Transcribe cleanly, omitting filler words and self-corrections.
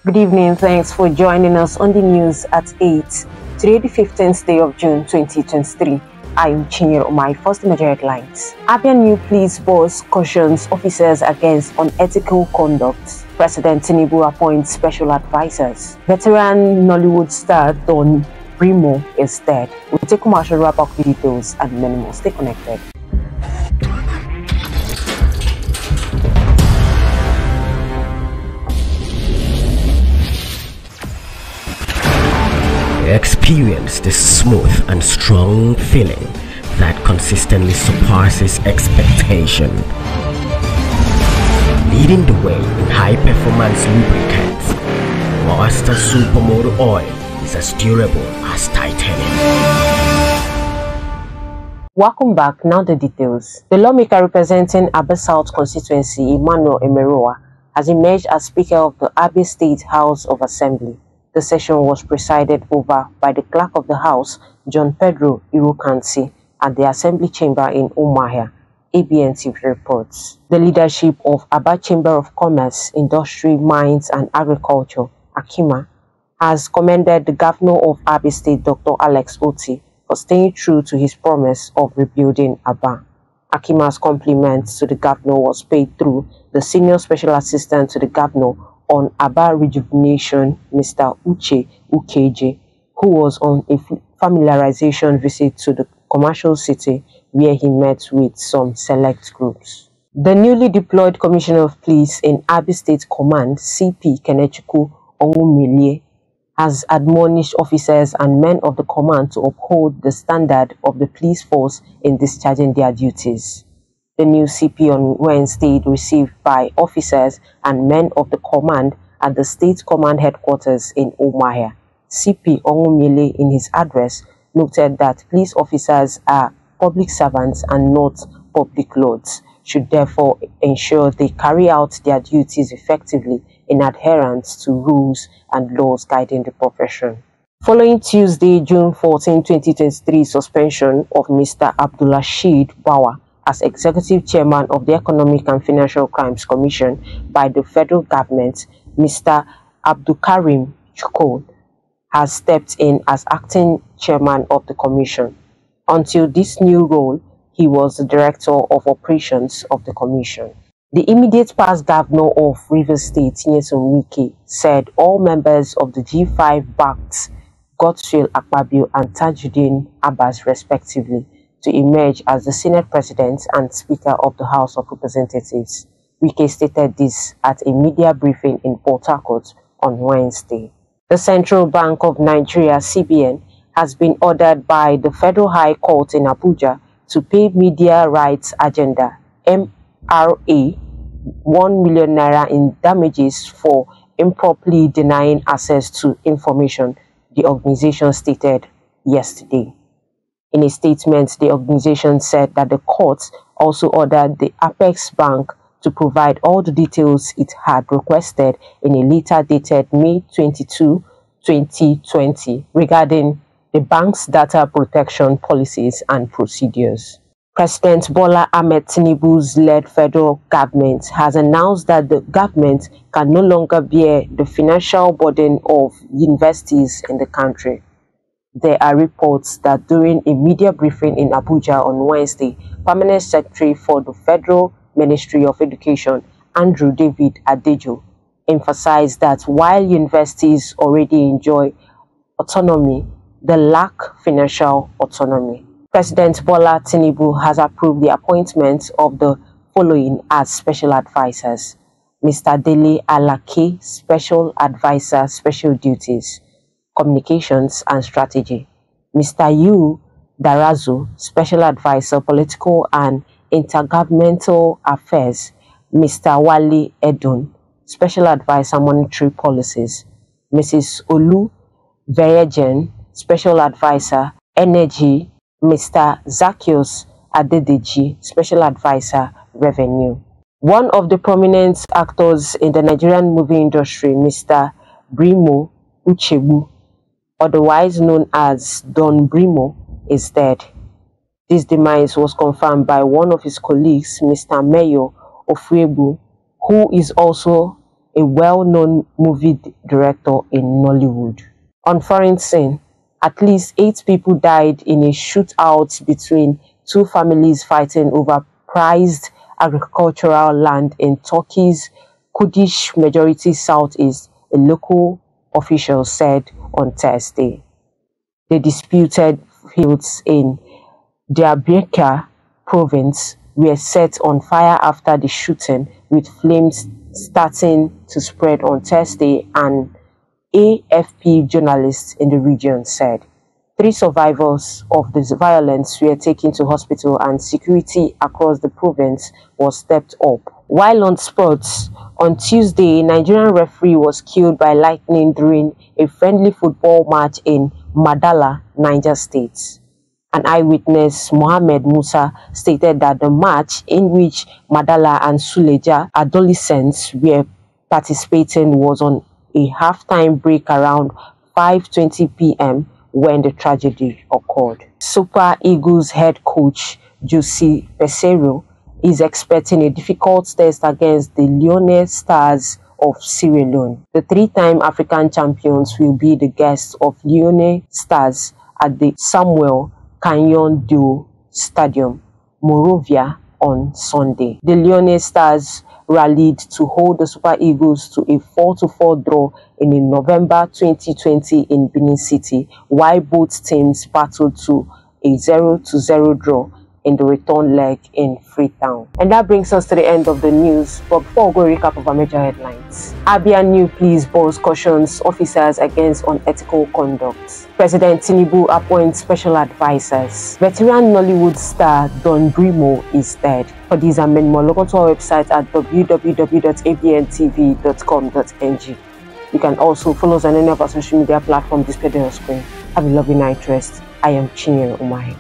Good evening, thanks for joining us on the news at 8. Today, the 15th day of June 2023. I'm Chinyere. My first major headlines. ABN new police boss cautions officers against unethical conduct. President Tinubu appoints special advisors. Veteran Nollywood star Don Brimo is dead. We'll take commercial wrap up with details and many more. Stay connected. Experience the smooth and strong feeling that consistently surpasses expectation. Leading the way in high-performance lubricants, Master Supermoto Oil is as durable as titanium. Welcome back. Now the details. The lawmaker representing Aba South constituency, Emmanuel Emeroa, has emerged as Speaker of the Abia State House of Assembly. The session was presided over by the Clerk of the House, John Pedro Irokansi, at the Assembly Chamber in Umuahia. ABN TV reports. The leadership of Aba Chamber of Commerce, Industry, Mines and Agriculture, AKIMA, has commended the Governor of Abia State, Dr. Alex Otti, for staying true to his promise of rebuilding Aba. AKIMA's compliments to the Governor was paid through the Senior Special Assistant to the Governor on Aba Rejuvenation, Mr. Uche Ukeje, who was on a familiarization visit to the commercial city where he met with some select groups. The newly deployed Commissioner of Police in Abia State Command, CP Kenechukwu Onwumilie, has admonished officers and men of the command to uphold the standard of the police force in discharging their duties. The new CP on Wednesday received by officers and men of the command at the State Command Headquarters in Umuahia. CP Onwumilie, in his address, noted that police officers are public servants and not public lords, should therefore ensure they carry out their duties effectively in adherence to rules and laws guiding the profession. Following Tuesday, June 14, 2023, suspension of Mr. Abdulrasheed Bawa as Executive Chairman of the Economic and Financial Crimes Commission by the federal government, Mr. Abdulkarim Chukwu has stepped in as acting chairman of the commission. Until this new role, he was the director of operations of the commission. The immediate past governor of Rivers State, Nyesom Wike, said all members of the G5 backed Godswill Akpabio and Tajuddin Abbas respectively to emerge as the Senate President and Speaker of the House of Representatives. Wike stated this at a media briefing in Port Harcourt on Wednesday. The Central Bank of Nigeria, CBN, has been ordered by the Federal High Court in Abuja to pay Media Rights Agenda, MRA, 1 million naira in damages for improperly denying access to information, the organization stated yesterday. In a statement, the organization said that the court also ordered the Apex Bank to provide all the details it had requested in a letter dated May 22, 2020 regarding the bank's data protection policies and procedures. President Bola Ahmed Tinubu's led federal government has announced that the government can no longer bear the financial burden of universities in the country. There are reports that during a media briefing in Abuja on Wednesday, Permanent Secretary for the Federal Ministry of Education, Andrew David Adejo, emphasized that while universities already enjoy autonomy, they lack financial autonomy. President Bola Tinubu has approved the appointment of the following as special advisors: Mr. Dele Alake, Special Advisor, Special Duties, Communications and Strategy; Mr. Yu Darazu, Special Advisor, Political and Intergovernmental Affairs; Mr. Wale Edun, Special Advisor, Monetary Policies; Mrs. Olu Veyejen, Special Advisor, Energy; Mr. Zacchaeus Adedeji, Special Advisor, Revenue. One of the prominent actors in the Nigerian movie industry, Mr. Brimo Uchebu, otherwise known as Don Brimo, is dead. This demise was confirmed by one of his colleagues, Mr. Mayo Ofuebu, who is also a well-known movie director in Nollywood. On foreign scene, at least 8 people died in a shootout between two families fighting over prized agricultural land in Turkey's Kurdish majority southeast, a local official said on Thursday. The disputed fields in Diyarbakir province were set on fire after the shooting, with flames starting to spread on Thursday, an AFP journalist in the region said. 3 survivors of the violence were taken to hospital and security across the province was stepped up. While on sports, on Tuesday, a Nigerian referee was killed by lightning during a friendly football match in Madala, Niger State. An eyewitness, Mohammed Musa, stated that the match, in which Madala and Suleja adolescents were participating, was on a halftime break around 5:20 p.m. when the tragedy occurred. Super Eagles head coach Jose Peseiro is expecting a difficult test against the Leone Stars of Sierra Leone. The 3-time African champions will be the guests of Leone Stars at the Samuel Canyon Stadium, Monrovia, on Sunday. The Leone Stars rallied to hold the Super Eagles to a 4-4 draw in a November 2020 in Benin City, while both teams battled to a 0-0 draw in the return leg in Freetown. And that brings us to the end of the news. But before we go, recap of our major headlines. ABN new pleas boards cautions officers against unethical conduct. President Tinubu appoints special advisors. Veteran Nollywood star Don Brimo is dead. For these and many more, log on to our website at www.abntv.com.ng. You can also follow us on any of our social media platforms displayed on your screen. Have a lovely night rest. I am Chinyere Umahi.